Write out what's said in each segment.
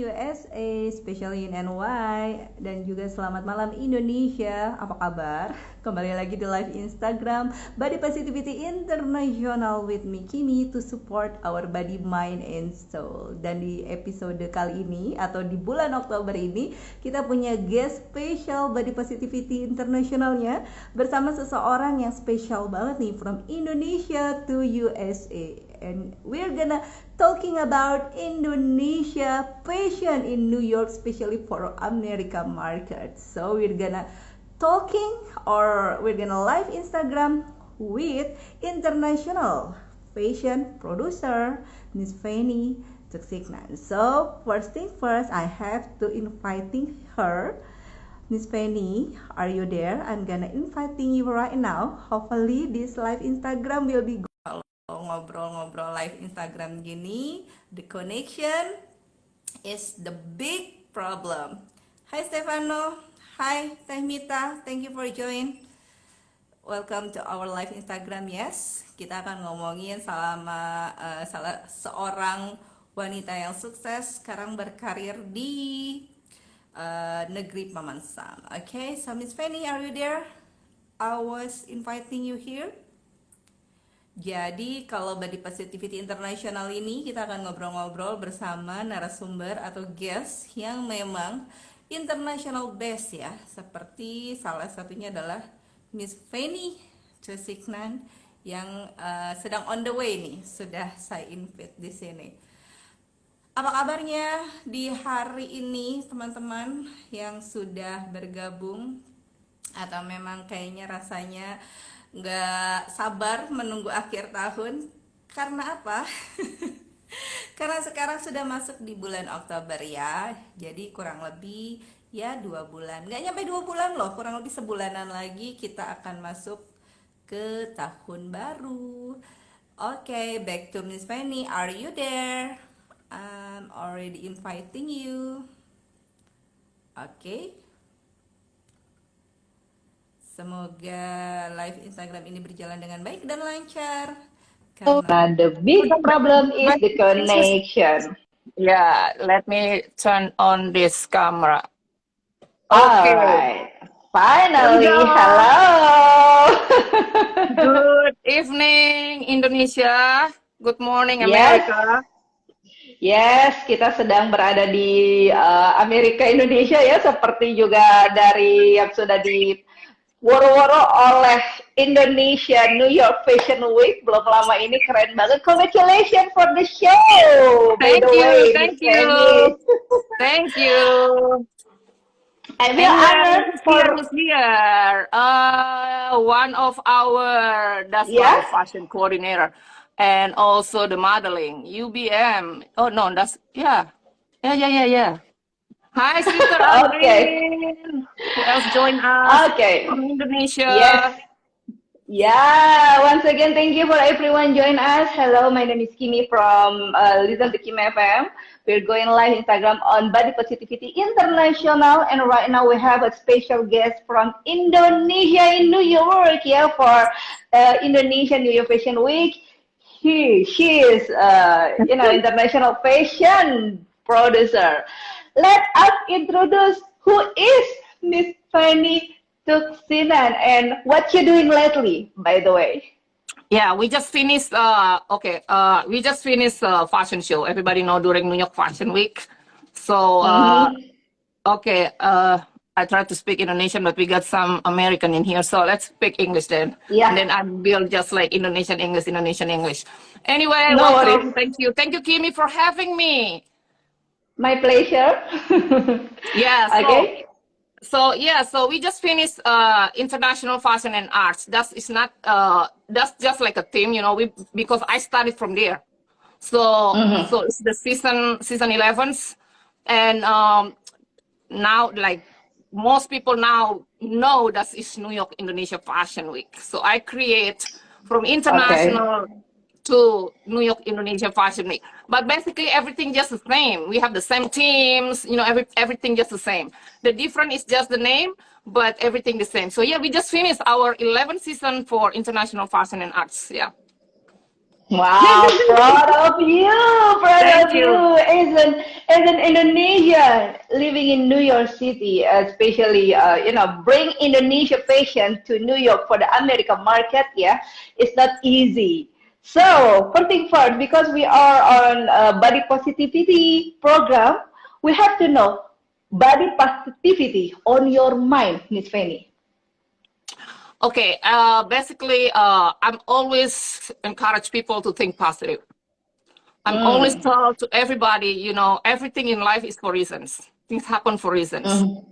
USA, especially in NY, dan juga selamat malam Indonesia. Apa kabar? Kembali lagi di live Instagram Body Positivity International with me Kimi to support our body, mind, and soul. Dan di episode kali ini atau di bulan Oktober ini kita punya guest special Body Positivity Internationalnya bersama seseorang yang spesial banget nih from Indonesia to USA. And we're gonna talking about Indonesia fashion in New York, especially for America market. So we're gonna live Instagram with international fashion producer Ms.Vanny Tousignant. So first thing first, I have to inviting her. Ms.Vanny, are you there? I'm gonna inviting you right now. Hopefully this live Instagram will be ngobrol-ngobrol live Instagram gini, the connection is the big problem. Hi Stefano, hi Teh Mita, thank you for join. Welcome to our live Instagram. Yes, kita akan ngomongin salah seorang wanita yang sukses sekarang berkarir di negeri Paman Sam. Okay, so Miss Vanny, are you there? I was inviting you here. Jadi kalau Body Positivity International ini kita akan ngobrol-ngobrol bersama narasumber atau guest yang memang international best ya. Seperti salah satunya adalah Ms.Vanny Tousignant yang sedang on the way nih, sudah saya invite di sini. Apa kabarnya di hari ini teman-teman yang sudah bergabung atau memang kayaknya rasanya nggak sabar menunggu akhir tahun? Karena apa? Karena sekarang sudah masuk di bulan Oktober ya. Jadi kurang lebih ya 2 bulan, nggak nyampe 2 bulan loh, kurang lebih sebulanan lagi kita akan masuk ke tahun baru. Oke, back to Miss Vanny. Are you there? I'm already inviting you. Oke. Semoga live Instagram ini berjalan dengan baik dan lancar. And the big problem is the connection. Yeah, let me turn on this camera. Okay. Alright. Finally, hello. Good evening, Indonesia. Good morning, America. Yes, kita sedang berada di Amerika Indonesia ya, seperti juga dari yang sudah di woro-woro oleh Indonesia New York Fashion Week belum lama ini, keren banget. Congratulations for the show. Thank you. And we are honored for here. One of our fashion coordinator and also the modeling UBM. Oh no, that's yeah. Hi, Sister Aldrin. Who else join us? Okay. From Indonesia. Yes. Yeah. Once again, thank you for everyone join us. Hello, my name is Kimi from Listen to Kimi FM. We're going live Instagram on Body Positivity International, and right now we have a special guest from Indonesia in New York. Yeah, for Indonesia New York Fashion Week. She is international fashion producer. Let us introduce who is Ms.Vanny Tousignant and what you doing lately, by the way. Yeah, we just finished. We just finished fashion show. Everybody know during New York Fashion Week. So I tried to speak Indonesian, but we got some American in here, so let's speak English then. Yeah. And then I will just like Indonesian English. Anyway, no welcome. worries. Thank you, Kimi, for having me. My pleasure. Yeah. So we just finished International Fashion and Arts. That's just like a team, because I started from there. So it's the season 11s, and now like most people now know that it's New York Indonesia Fashion Week. So I create from international to New York Indonesia Fashion Week. But basically everything just the same. We have the same teams, everything just the same. The difference is just the name, but everything the same. So yeah, we just finished our 11th season for International Fashion and Arts. Yeah. Wow, proud of you, proud Thank of you. you. As an Indonesian living in New York City, especially bring Indonesia patient to New York for the American market. Yeah, it's not easy. So first thing first, because we are on body positivity program, we have to know body positivity on your mind, Miss Fanny. Okay, basically, I'm always encourage people to think positive. I'm always Mm, told to everybody, everything in life is for reasons. Things happen for reasons, mm,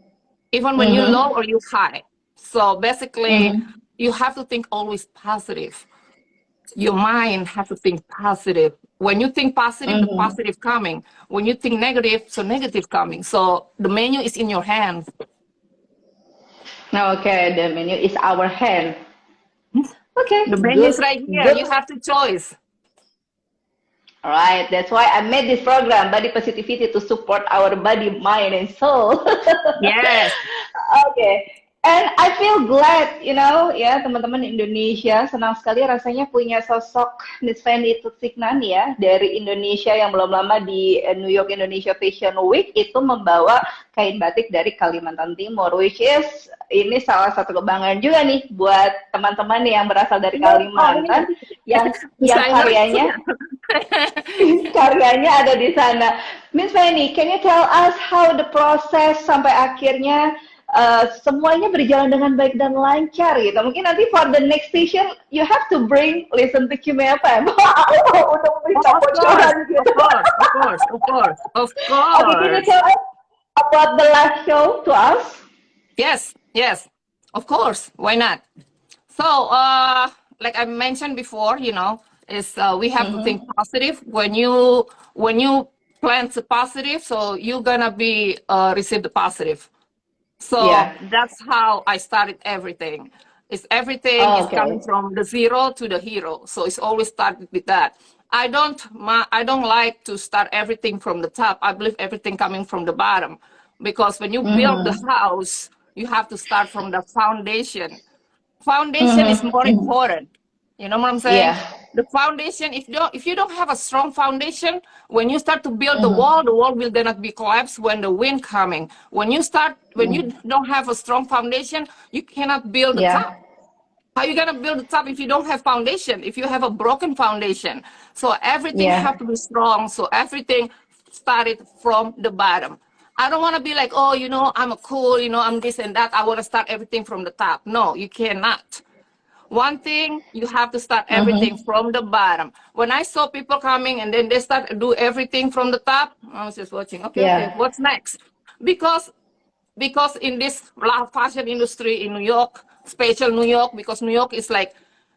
even when you low mm-hmm, or you high. So basically, mm-hmm, you have to think always positive. Your mind has to think positive. When you think positive, the mm-hmm. positive coming. When you think negative, so negative coming. So the menu is in your hands. Okay, the menu is our hand. Okay, The menu is good, right here. good. You have to choice. All right, that's why I made this program, Body Positivity, to support our body, mind, and soul. Yes. Okay. And I feel glad, ya teman-teman Indonesia, senang sekali rasanya punya sosok Ms.Vanny Tousignant ya dari Indonesia yang belum lama di New York Indonesia Fashion Week itu membawa kain batik dari Kalimantan Timur, which is ini salah satu kebanggaan juga nih buat teman-teman yang berasal dari Oh, ini Kalimantan yang desainer. karyanya ada di sana. Miss Vanny, can you tell us how the process sampai akhirnya semuanya berjalan dengan baik dan lancar gitu. Mungkin nanti for the next station you have to listen to Kimi FM. Untuk minta Oh, of course, bocoran of gitu. course, of course, of course, of Okay, can you course. tell us about the last show to us? Yes, yes, of course. Why not? So, like I mentioned before, is we have to think Mm-hmm. positive. When you plan to positive, so you're gonna be receive the positive. So Yeah. that's how I started everything. It's everything Oh, is coming okay. from the zero to the hero. So it's always started with that. I don't like to start everything from the top. I believe everything coming from the bottom. Because when you build the Mm-hmm. house, you have to start from the foundation. Foundation is more Mm-hmm. important. You know what I'm saying? Yeah. The foundation, if you don't have a strong foundation, when you start to build Mm-hmm. the wall will gonna be collapsed when the wind coming. When you Mm-hmm. don't have a strong foundation, you cannot build the Yeah. top. How you gonna build the top if you don't have foundation? If you have a broken foundation, so everything Yeah. have to be strong. So everything started from the bottom. I don't want to be like, oh, I'm a cool, I'm this and that. I want to start everything from the top. No, you cannot. One thing, you have to start everything Mm-hmm. from the bottom. When I saw people coming and then they start to do everything from the top, I was just watching. Okay, okay, Yeah. what's next? Because because in this fashion industry in New York, special New York, because New York is like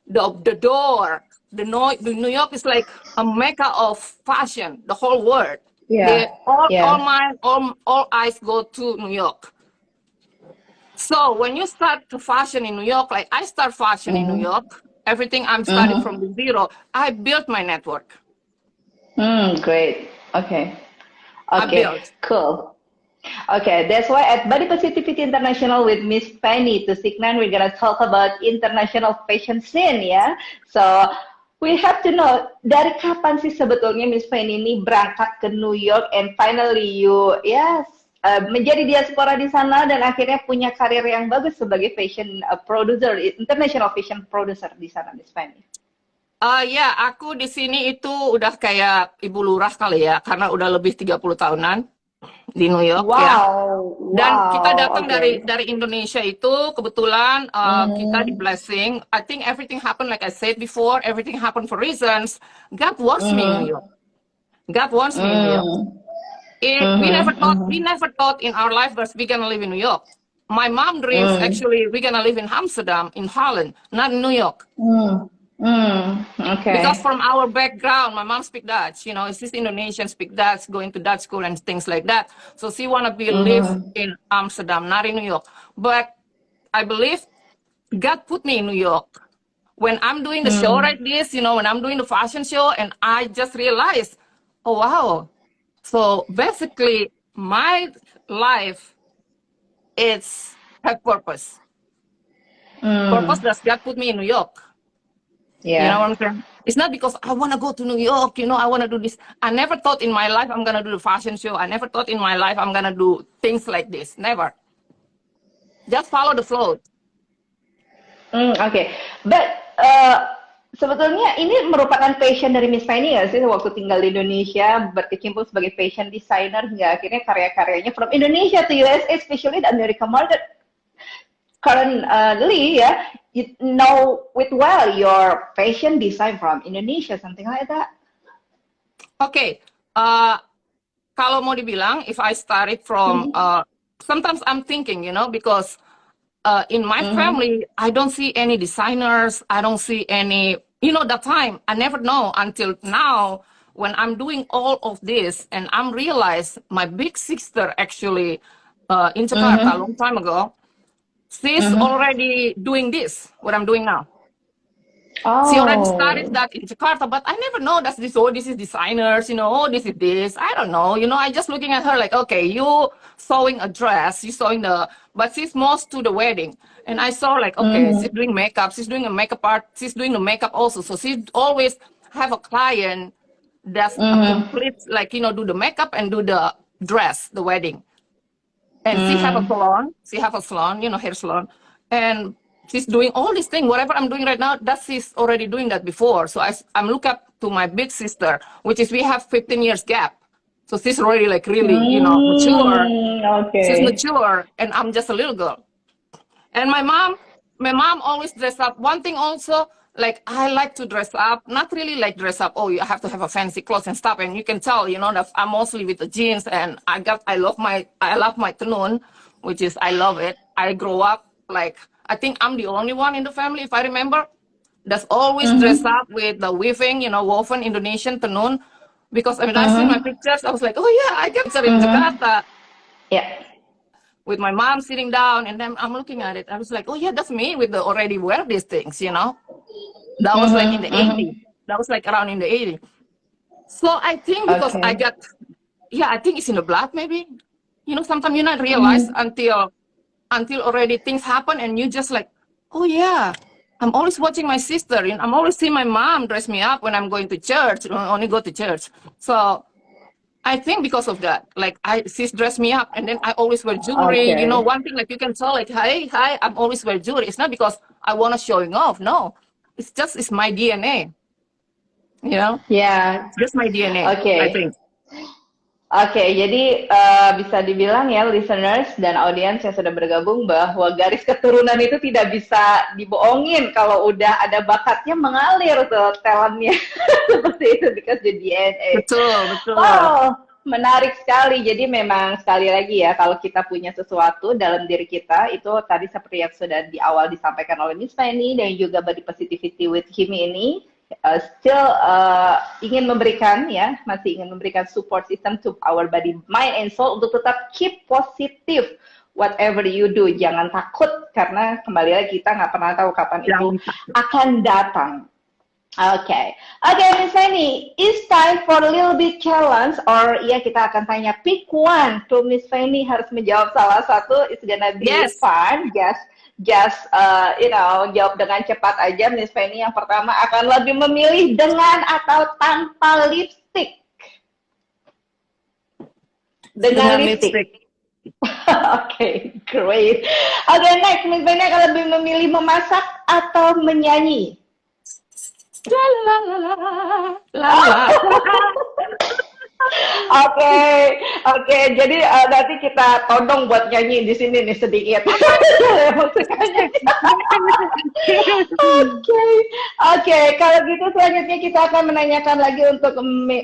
the door. The New York is like a mecca of fashion. The whole world. Yeah. They all Yeah. my all eyes go to New York. So when you start to fashion in New York, like I start fashion in New Mm-hmm. York, everything I'm starting from Mm-hmm. the zero. I built my network. Great. Okay. I Okay. built. Cool. Okay, that's why at Body Positivity International with Ms.Vanny Tousignant, we're gonna talk about international fashion scene ya. So we have to know dari kapan sih sebetulnya Ms.Vanny ini berangkat ke New York and finally you menjadi diaspora di sana dan akhirnya punya karir yang bagus sebagai fashion producer, international fashion producer di sana Ms.Vanny. Ya, aku di sini itu udah kayak ibu lurah kali ya, karena udah lebih 30 tahunan di New York ya. Wow, Dan kita wow, datang dari okay. dari Indonesia itu kebetulan kita di Mm-hmm. blessing. I think everything happened like I said before, everything happened for reasons. God wants me in New York. Mm-hmm. God wants me in New York. We never Mm-hmm. thought Mm-hmm. in our life that we're gonna live in New York. My mom dreams Mm. actually we're gonna live in Amsterdam, in Holland, not in New York. Mm. Because Okay. from our background, my mom speak Dutch. It's just Indonesian speak Dutch, going to Dutch school and things like that. So she wanna live Mm-hmm. in Amsterdam, not in New York. But I believe God put me in New York. When I'm doing the show Mm. like this, when I'm doing the fashion show, and I just realized, oh wow. So basically, my life is have purpose. Purpose Mm. does God put me in New York. You know Yeah. what I'm saying? It's not because I want to go to New York, you know, I want to do this. I never thought in my life I'm going to do the fashion show. I never thought in my life I'm going to do things like this. Never. Just follow the flow. Oke. But sebetulnya ini merupakan passion dari Miss Vanny nggak sih waktu tinggal di Indonesia berkecimpung sebagai fashion designer hingga akhirnya karya-karyanya from Indonesia to USA, especially the American market currently, ya, you know with well your fashion design from Indonesia, something like that. Okay. Kalau mau dibilang, if I started from, sometimes I'm thinking, you know, because in my family, I don't see any designers. I don't see any, you know, that time, I never know until now when I'm doing all of this and I'm realized my big sister actually in Jakarta a long time ago, she's already doing this, what I'm doing now. She already started that in Jakarta, but I never know that this, oh, this is designers, you know, oh, this is this. I don't know, you know, I just looking at her like, okay, you sewing a dress, you sewing but she's most to the wedding. And I saw like, okay, she's doing makeup, she's doing a makeup art, she's doing the makeup also. So she always have a client that's a complete, like, you know, do the makeup and do the dress, the wedding. And she have a salon, you know, hair salon. And she's doing all these things. Whatever I'm doing right now, she's already doing that before. So I'm look up to my big sister, which is we have 15 years gap. So she's already like really, you know, mature. Okay. She's mature, and I'm just a little girl. And my mom always dress up. One thing also, like I like to dress up, not really like dress up. Oh, you have to have a fancy clothes and stuff. And you can tell, you know, that I'm mostly with the jeans. And I love my tenun, which is I love it. I grow up like. I think I'm the only one in the family, if I remember, that's always dressed up with the weaving, you know, woven Indonesian tenun. Because I mean, I see my pictures, I was like, oh yeah, I get picture in Jakarta. Yeah. With my mom sitting down, and then I'm looking at it. I was like, oh yeah, that's me with the already wear these things, you know. That was like in the 80s. That was like around in the 80s. So I think because I think it's in the blood maybe. You know, sometimes you not realize until already things happen and you just like, oh yeah, I'm always watching my sister and I'm always seeing my mom dress me up when I'm going to church, when I only go to church. So I think because of that, like she's dressed me up and then I always wear jewelry. You know, one thing like you can tell like, hi, I'm always wear jewelry. It's not because I want to showing off. No, it's my DNA. You know? Yeah. It's just my DNA, I think. Oke, jadi bisa dibilang ya listeners dan audiens yang sudah bergabung bahwa garis keturunan itu tidak bisa dibohongin kalau udah ada bakatnya mengalir tuh talentnya seperti itu because the DNA. Betul. Oh, menarik sekali. Jadi memang sekali lagi ya kalau kita punya sesuatu dalam diri kita itu tadi seperti yang sudah di awal disampaikan oleh Miss Vanny dan juga Body Positivity with Kimi ini. Still ingin memberikan ya, masih ingin memberikan support system to our body, mind, and soul untuk tetap keep positif whatever you do. Jangan takut karena kembali lagi kita nggak pernah tahu kapan itu akan datang. Okay, Miss Vanny, it's time for a little bit challenge, or ya kita akan tanya pick one. To Miss Vanny harus menjawab salah satu. It's gonna be fun. Just you know, jawab dengan cepat aja. Miss Vanny yang pertama akan lebih memilih dengan atau tanpa lipstick? Dengan lipstick. Okay, great. Okay, next, Miss Vanny akan lebih memilih memasak atau menyanyi? La la la la la la. Oke, jadi nanti kita todong buat nyanyi di sini nih sedikit. Oke, kalau gitu selanjutnya kita akan menanyakan lagi untuk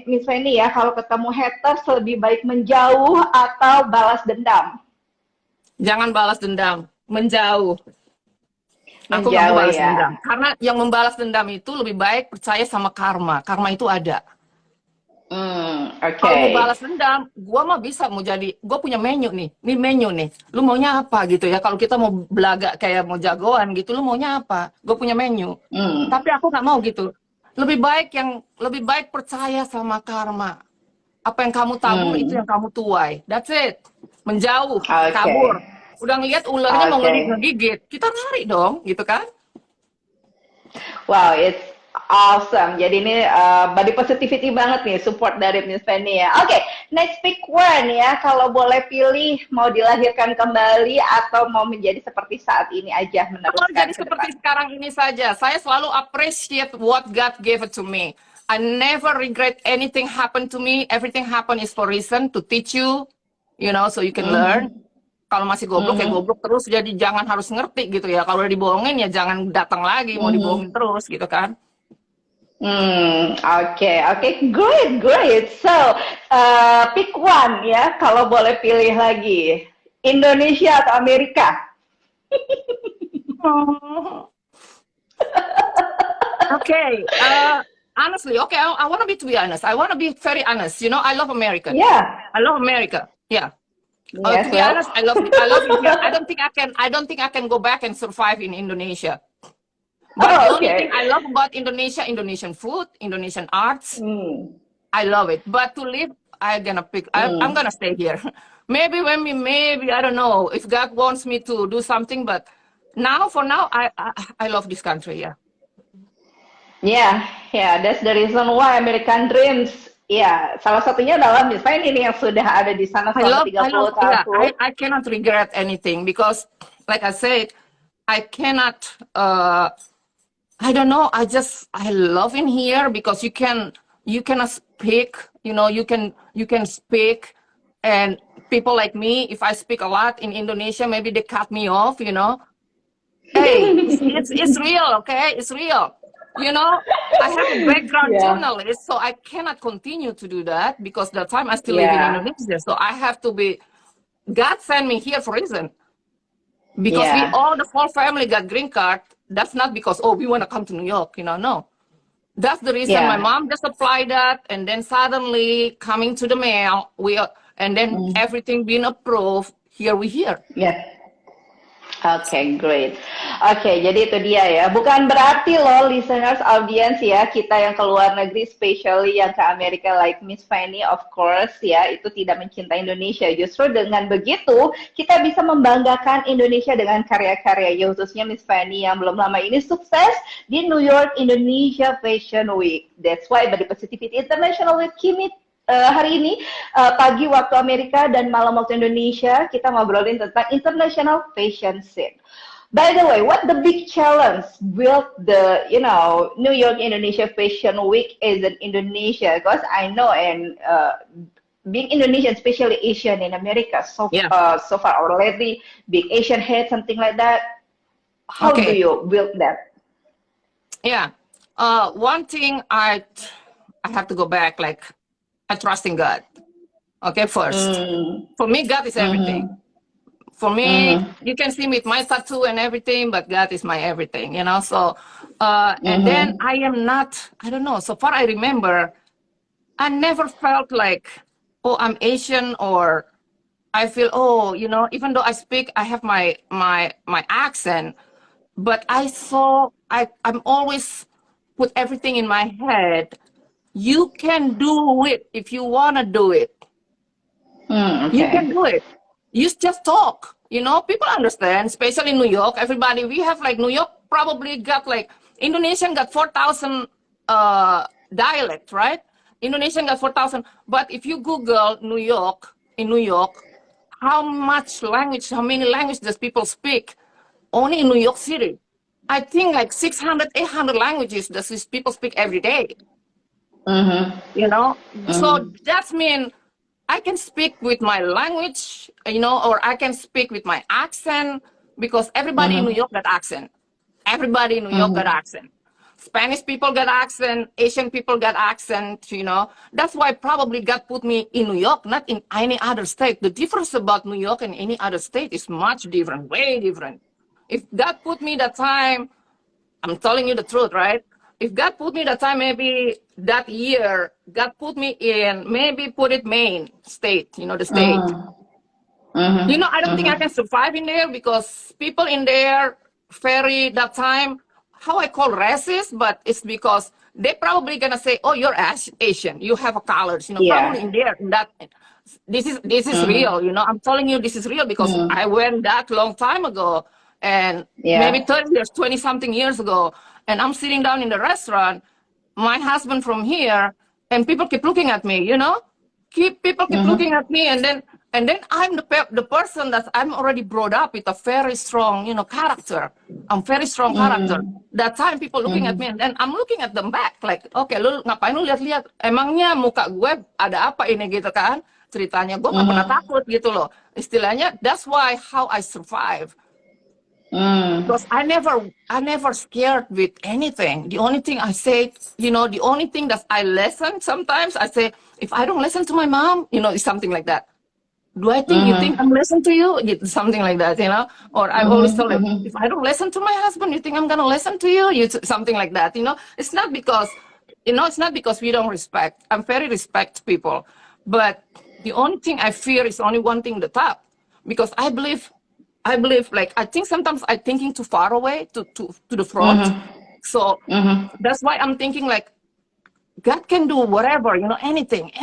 Miss Vanny ya, kalau ketemu haters lebih baik menjauh atau balas dendam? Jangan balas dendam, menjauh. Aku nggak mau balas dendam. Karena yang membalas dendam itu lebih baik percaya sama karma. Karma itu ada. Kalau mau balas dendam, gue mah bisa mau jadi, gue punya menu nih, menu nih, lu maunya apa gitu ya, kalau kita mau belaga kayak mau jagoan gitu, lu maunya apa, gue punya menu, tapi aku nggak mau gitu, lebih baik percaya sama karma, apa yang kamu tabur itu yang kamu tuai, that's it, menjauh, kabur, udah ngeliat ularnya mau ngegigit, kita lari dong, gitu kan? Wow, Awesome. Jadi ini body positivity banget nih, support dari Miss Vanny ya. Oke, next pick one ya. Kalau boleh pilih, mau dilahirkan kembali atau mau menjadi seperti saat ini aja Kalau meneruskan jadi ke seperti depan? sekarang ini saja, saya selalu appreciate what God gave it to me. I never regret anything happened to me. Everything happened is for reason to teach you, you know, so you can learn. Kalau masih goblok ya goblok terus, jadi jangan harus ngerti gitu ya. Kalau udah dibohongin ya jangan datang lagi, mau dibohongin terus gitu kan. Oke, great. So, pick one ya, kalau boleh pilih lagi. Indonesia atau Amerika? Okay, honestly, okay, I want to be honest. I want to be very honest. You know, I love America. Yeah. I love America. Yeah. Yes, To be well. honest, I love it here. I don't think I can go back and survive in Indonesia. But the only thing I love about Indonesia, Indonesian food, Indonesian arts, I love it. But to live, I'm gonna stay here. Maybe I don't know if God wants me to do something, but for now, I love this country. Yeah, that's the reason why American Dreams. Ya, salah satunya adalah Miss Vanny ini yang sudah ada di sana selama 30 tahun. I cannot regret anything because, like I said, I cannot. I don't know. I love in here because you cannot speak. You know, you can speak, and people like me, if I speak a lot in Indonesia, maybe they cut me off. You know, hey, it's real. Okay, it's real. You know, I have a background journalist, so I cannot continue to do that because that time I still live in Indonesia. So I have to be. God sent me here for a reason. Because we all, the whole family got green card. That's not because, we want to come to New York, you know, no. That's the reason my mom just applied that, and then suddenly coming to the mail, and then everything being approved, here we here. Yeah. Oke, great. Oke, jadi itu dia ya. Bukan berarti loh, listeners, audience ya, kita yang ke luar negeri, especially yang ke Amerika like Miss Vanny, of course ya, itu tidak mencintai Indonesia. Justru dengan begitu, kita bisa membanggakan Indonesia dengan karya-karya, khususnya Miss Vanny yang belum lama ini sukses di New York Indonesia Fashion Week. That's why Body Positivity International with Kimi hari ini pagi waktu Amerika dan malam waktu Indonesia kita ngobrolin tentang international fashion scene. By the way, what the big challenge built the New York Indonesia Fashion Week is in Indonesia? Because I know and being Indonesian, especially Asian in America, so far already big Asian head, something like that. How do you build that? Yeah, one thing I have to go back like. I trust in God. Okay, first. For me, God is everything. For me, you can see me with my tattoo and everything, but God is my everything, you know? So, and then I am not, I don't know, so far I remember, I never felt like, I'm Asian, or I feel, even though I speak, I have my accent, but I'm always put everything in my head. You can do it if you want to do it. You can do it. You just talk. You know, people understand, especially in New York. Everybody, we have like New York probably got like, Indonesian got 4,000 dialect, right? Indonesian got 4,000. But if you Google New York, in New York, how many languages does people speak? Only in New York City. I think like 600, 800 languages does people speak every day. You know, so that means I can speak with my language, or I can speak with my accent, because everybody in New York got accent. Everybody in New York got accent. Spanish people got accent, Asian people got accent, That's why probably God put me in New York, not in any other state. The difference about New York and any other state is much different, way different. If God put me that time, I'm telling you the truth, right? If God put me that time, maybe that year, God put me in, maybe put it Maine state, the state. I don't think I can survive in there, because people in there, that time, how I call racist, but it's because they probably gonna say, you're Asian, you have a colors, probably in there, this is real, I'm telling you, this is real, because I went that long time ago, and maybe 30 years, 20 something years ago. and I'm sitting down in the restaurant, my husband from here, and people keep looking at me, you know, people keep looking at me, and then I'm the person that I'm already brought up with a very strong, you know, character. I'm very strong character. That time people looking at me, and then I'm looking at them back, like, okay, lu ngapain lu lihat-lihat? Emangnya muka gue ada apa ini gitu kan? Ceritanya gue nggak pernah takut gitu loh. Istilahnya, that's why how I survive. Because I never scared with anything. The only thing I say, you know, the only thing that I listen sometimes, I say, if I don't listen to my mom, you know, it's something like that. Do I think you think I'm listening to you? Something like that, you know? Or I always tell them, if I don't listen to my husband, you think I'm gonna listen to you? Something like that, you know? It's not because, you know, it's not because we don't respect. I'm very respect people. But the only thing I fear is only one thing, the top. Because I believe, like, I think sometimes I'm thinking too far away to the front. So that's why I'm thinking, like, God can do whatever, you know, anything.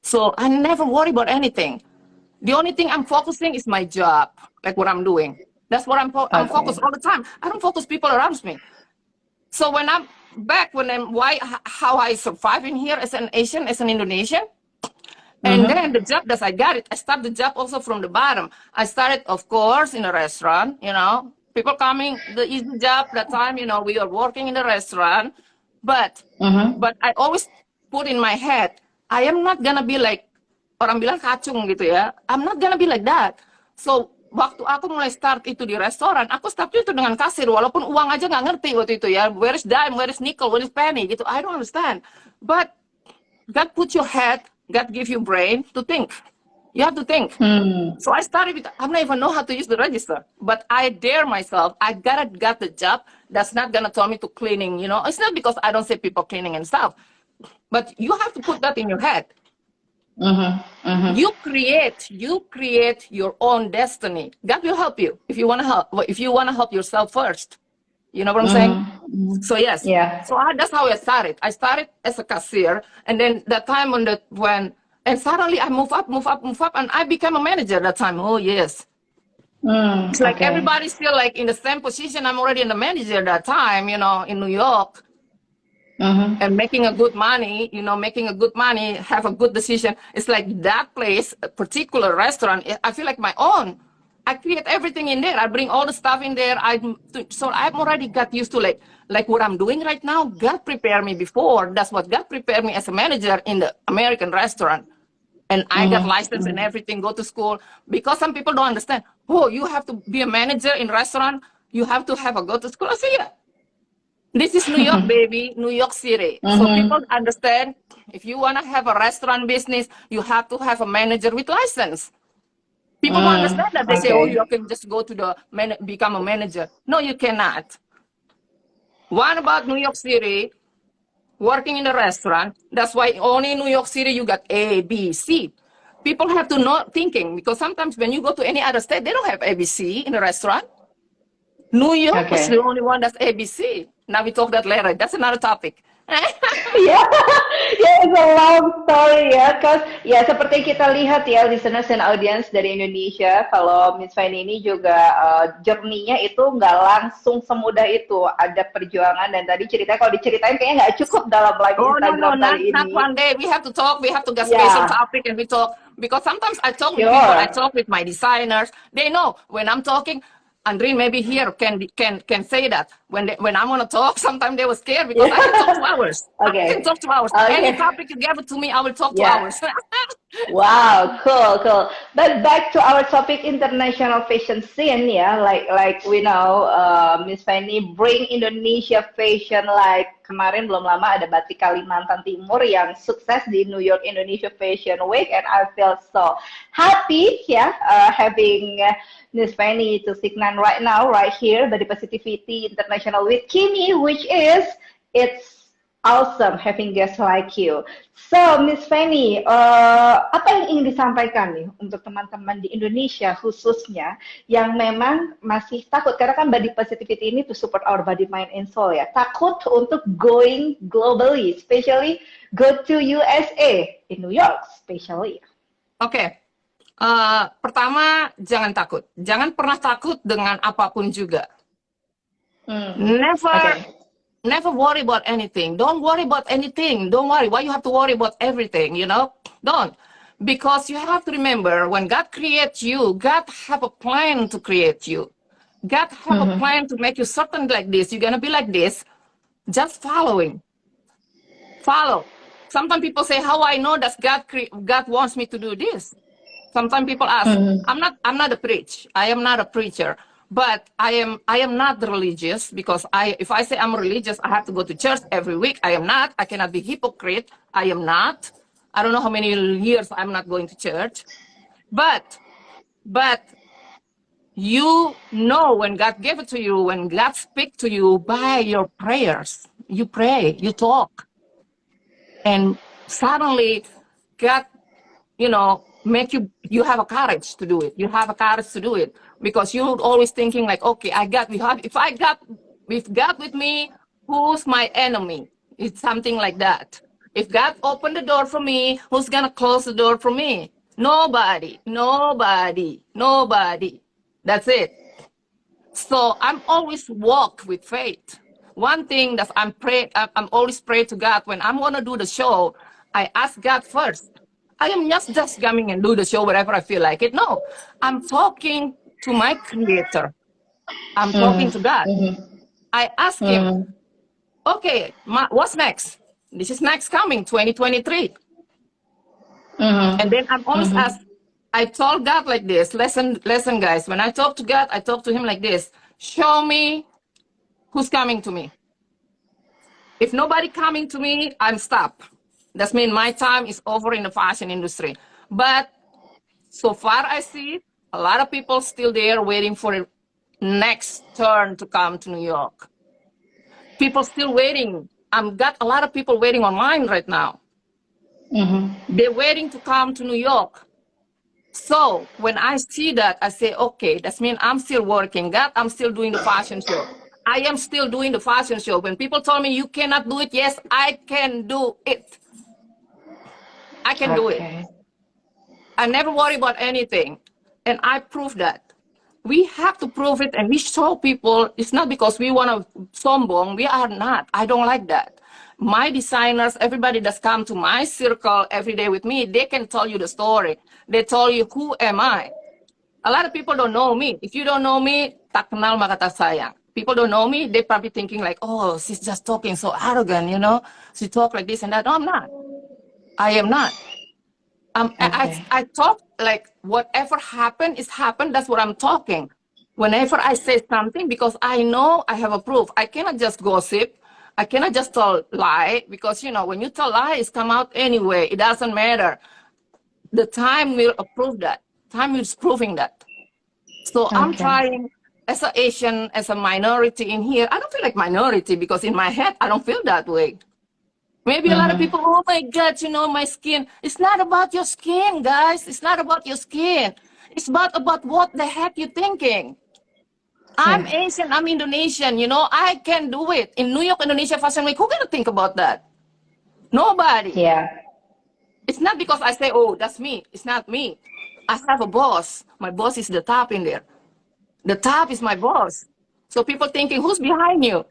So I never worry about anything. The only thing I'm focusing is my job, like what I'm doing. That's what I'm focused all the time. I don't focus people around me. So when I'm back, how I survive in here as an Asian, as an Indonesian, and then the job that I got it, I started the job also from the bottom. I started, of course, in a restaurant, you know, people coming, the easy job that time, you know, we are working in the restaurant, but I always put in my head, I am not gonna be like, orang bilang kacung gitu ya, I'm not gonna be like that. So, waktu aku mulai start itu di restoran, aku start itu dengan kasir, walaupun uang aja nggak ngerti waktu itu ya, where is dime, where is nickel, where is penny, gitu, I don't understand. But, God put your head, God give you brain to think. You have to think. So I started with, I don't even know how to use the register, but I dare myself. I got the job. That's not gonna tell me to cleaning, you know. It's not because I don't say people cleaning and stuff, but you have to put that in your head. You create your own destiny. God will help you if you wanna help yourself first. You know what I'm saying? So yes. Yeah. So that's how I started. I started as a cashier, and then that time and suddenly I move up, and I became a manager that time. Oh yes. It's like everybody's still like in the same position. I'm already in the manager that time, you know, in New York. And making a good money, you know, have a good decision. It's like that place, a particular restaurant, I feel like my own. I create everything in there. I bring all the stuff in there. So I've already got used to like what I'm doing right now. God prepared me before. That's what God prepared me as a manager in the American restaurant. And I got licensed and everything, go to school. Because some people don't understand. Oh, you have to be a manager in restaurant. You have to go to school. I say, yeah. This is New York, baby, New York City. So people understand, if you want to have a restaurant business, you have to have a manager with license. People don't understand that. They say, oh, you can just go to become a manager. No, you cannot. One about New York City, working in a restaurant, that's why only in New York City you got A, B, C. People have to know thinking, because sometimes when you go to any other state, they don't have ABC in a restaurant. New York is the only one that's ABC. Now we talk that later. That's another topic. Yeah, it's a long story ya, cause ya seperti kita lihat ya listeners and audience dari Indonesia, kalau Ms.Vanny ini juga journey-nya itu nggak langsung semudah itu, ada perjuangan dan tadi ceritanya kalau diceritain kayaknya nggak cukup dalam live Instagram kali ini. Not one day. We have to talk. We have to get special topic and we talk, because sometimes I talk with people. I talk with my designers. They know when I'm talking. Andreen maybe here can say that when I want to talk, sometimes they were scared because I can talk 2 hours. I can talk 2 hours. Any topic you give it to me, I will talk 2 hours. Wow, cool. But back to our topic, international fashion scene, yeah. Like we know, Ms.Vanny bring Indonesia fashion. Like kemarin belum lama ada batik Kalimantan Timur yang sukses di New York Indonesia Fashion Week, and I feel so happy, yeah, having Ms.Vanny Tousignant right now, right here, Body Positivity International with Kimi, which is it's awesome having guests like you. So, Ms.Vanny, apa yang ingin disampaikan nih untuk teman-teman di Indonesia khususnya yang memang masih takut, karena kan Body Positivity ini to support our body, mind, and soul ya, takut untuk going globally, especially go to USA, in New York especially. Oke. Pertama, jangan takut. Jangan pernah takut dengan apapun juga. Never, Okay. never worry about anything. Don't worry about anything. Don't worry. Why you have to worry about everything, you know? Don't. Because you have to remember, when God creates you, God have a plan to create you. God have a plan to make you certain like this. You're going to be like this. Just following. Follow. Sometimes people say, how I know that God wants me to do this? Sometimes people ask, I'm not a preach. I am not a preacher, but I am not religious, because if I say I'm religious, I have to go to church every week. I am not. I cannot be hypocrite. I am not. I don't know how many years I'm not going to church, but you know, when God gave it to you, when God speaks to you by your prayers, you pray, you talk, and suddenly God, you know, make you have a courage to do it. You have a courage to do it, because you're always thinking like, okay, if God with me, who's my enemy? It's something like that. If God opened the door for me, who's gonna close the door for me? Nobody, nobody, nobody. That's it. So I'm always walk with faith. One thing that I'm always pray to God when I'm gonna do the show. I ask God first. I am just coming and do the show wherever I feel like it. No, I'm talking to my Creator. I'm talking to God. I ask Him, okay, what's next? This is next coming, 2023. And then I'm always asked, I told God like this, listen, guys, when I talk to God, I talk to Him like this: show me who's coming to me. If nobody coming to me, I'm stopped. That means my time is over in the fashion industry. But so far I see a lot of people still there waiting for the next turn to come to New York. People still waiting. I've got a lot of people waiting online right now. They're waiting to come to New York. So when I see that, I say, okay, that means I'm still working. God, I'm still doing the fashion show. I am still doing the fashion show. When people told me you cannot do it, yes, I can do it. I can do it. Okay. I never worry about anything. And I prove that. We have to prove it, and we show people. It's not because we want to sombong. We are not. I don't like that. My designers, everybody that's come to my circle every day with me, they can tell you the story. They tell you, who am I? A lot of people don't know me. If you don't know me, tak kenal maka tak sayang. People don't know me, they probably thinking like, oh, she's just talking so arrogant, you know? She talk like this and that. No, I'm not. I am not. Okay. I talk like whatever happened is happened. That's what I'm talking. Whenever I say something, because I know I have a proof. I cannot just gossip. I cannot just tell lie, because, you know, when you tell lies, come out anyway. It doesn't matter. The time will approve that. Time is proving that. So I'm Okay. trying, as an Asian, as a minority in here. I don't feel like minority, because in my head, I don't feel that way. Maybe a lot of people, oh my God, you know, my skin. It's not about your skin, guys. It's not about your skin. It's about what the heck you're thinking. I'm Yeah. Asian, I'm Indonesian, you know, I can do it. In New York, Indonesia Fashion Week, who gonna think about that? Nobody. Yeah. It's not because I say, oh, that's me. It's not me. I have a boss. My boss is the top in there. The top is my boss. So people thinking, who's behind you?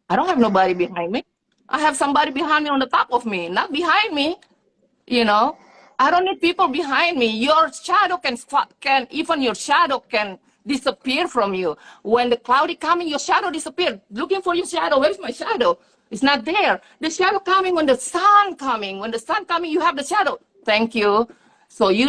I don't have nobody behind me. I have somebody behind me on the top of me, not behind me. You know, I don't need people behind me. Your shadow can even your shadow can disappear from you. When the cloudy coming, your shadow disappear. Looking for your shadow. Where's my shadow? It's not there. The shadow coming when the sun coming. When the sun coming, you have the shadow. Thank you. So you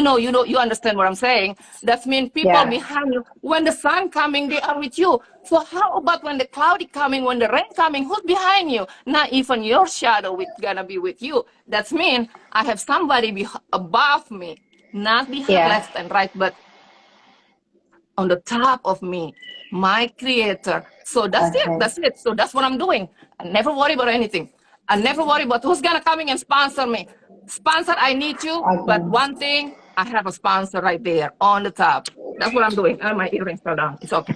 understand what I'm saying. That means people Yeah. behind you. When the sun coming, they are with you. So how about when the cloudy coming, when the rain coming, who's behind you? Not even your shadow is gonna be with you. That means I have somebody above me, not behind Yeah. left and right, but on the top of me, my Creator. So that's it. Okay. That's it. So that's what I'm doing. I never worry about anything. I never worry about who's gonna coming and sponsor me. Sponsor, I need you. But Okay. one thing, I have a sponsor right there on the top. That's what I'm doing. Oh, my earrings fell down. It's okay.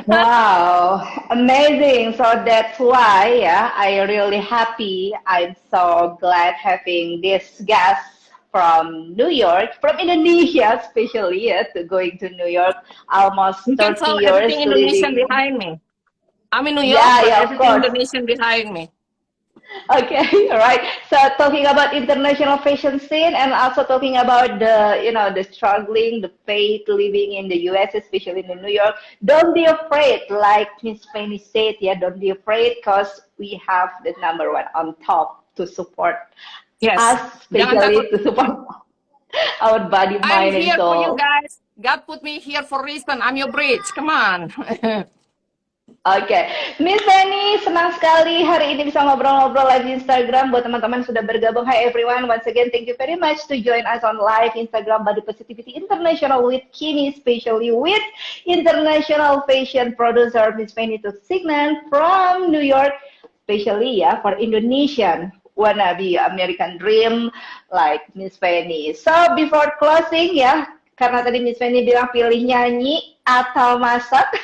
Wow, amazing. So that's why, yeah, I really happy. I'm so glad having this guest from New York, from Indonesia, especially, yeah, to going to New York, almost You can 30 tell years everything Indonesian living. behind me. I'm in New York, Yeah, but yeah, of everything course. Indonesian behind me. Okay, all right. So talking about international fashion scene and also talking about the struggling, the paid living in the US, especially in New York. Don't be afraid, like Miss Penny said, yeah, don't be afraid because we have the number one on top to support Yes. us, Jangan takut. especially to support our body, I'm mind, and here for you soul. guys. God put me here for a reason. I'm your bridge. Come on. Oke, Miss Vanny, senang sekali hari ini bisa ngobrol-ngobrol live di Instagram. Buat teman-teman sudah bergabung, hi everyone. Once again, thank you very much to join us on live Instagram Body Positivity International with Kimi, especially with international fashion producer Ms. Vanny Tousignant from New York, especially ya for Indonesian wannabe American dream like Miss Vanny. So before closing ya, karena tadi Miss Vanny bilang pilih nyanyi atau masak,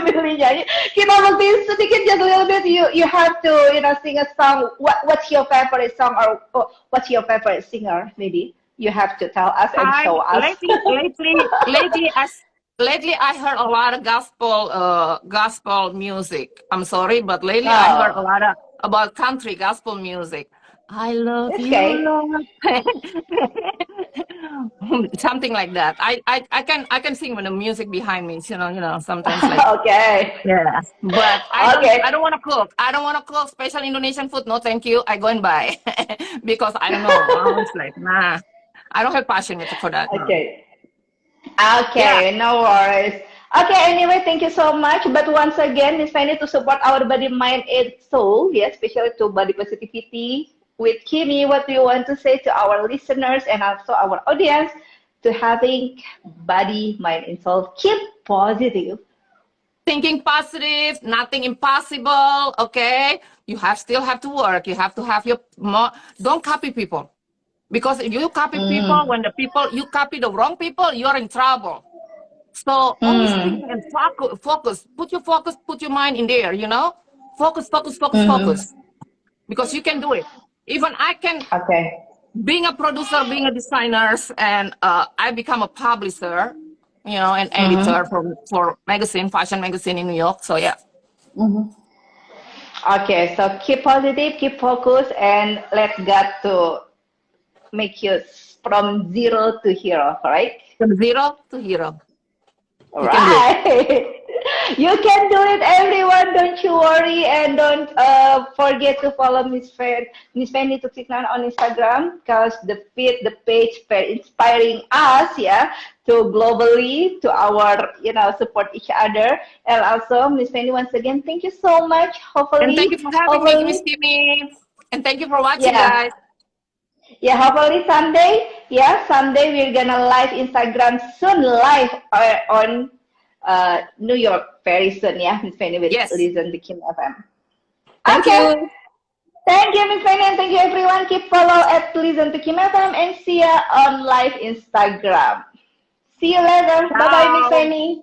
pilih nyanyi. Kita buktiin sedikit just a little bit. You have to sing a song. What's your favorite song or what's your favorite singer? Maybe you have to tell us and I show us. lately I heard a lot of gospel music. I'm sorry, but lately I heard a Oh, lot of about country gospel music. I love it's you, okay. Lord. Something like that. I can sing with the music behind me. Sometimes like Okay, yeah. But okay. I don't want to cook. I don't want to cook special Indonesian food. No, thank you. I go and buy because I don't know. It's like nah. I don't have passion for that. No. Okay. Yeah. Okay, no worries. Okay, anyway, thank you so much. But once again, Miss Fanny, to support our body, mind, and soul, yeah, especially to body positivity with Kimi, what do you want to say to our listeners and also our audience to having body, mind, and soul? Keep positive. Thinking positive, nothing impossible. Okay. Still have to work. You have to have don't copy people. Because if you copy people, Mm. when you copy the wrong people, you're in trouble. So always think Mm. and focus. Put your mind in there, Focus, focus, focus, Mm-hmm. focus. Because you can do it. Even I can, Okay. being a producer, being a designer, and I become a publisher, an editor Mm-hmm. for fashion magazine in New York. So yeah. Mm-hmm. Okay, so keep positive, keep focused, and let God to make you from zero to hero, right? From zero to hero. All You can do it. right. You can do it, everyone. Don't you worry, and don't forget to follow Miss Fanny Tousignant on Instagram because the page, very inspiring us, yeah, to globally to our support each other, and also Miss Fanny once again, thank you so much. And thank you for having me, Miss Kimi. And thank you for watching, Yeah. guys. Yeah, hopefully someday, yeah, someday we're gonna live Instagram soon, live on New York very soon, yeah, Miss Fanny with Yes. Listen to Kim FM. Thank Okay, you. thank you, Miss Fanny, and thank you everyone. Keep follow at Listen to Kim FM and see ya on live Instagram. See you later. Bye bye, Miss Ciao. Fanny.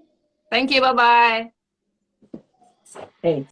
Thank you. Bye-bye. Hey.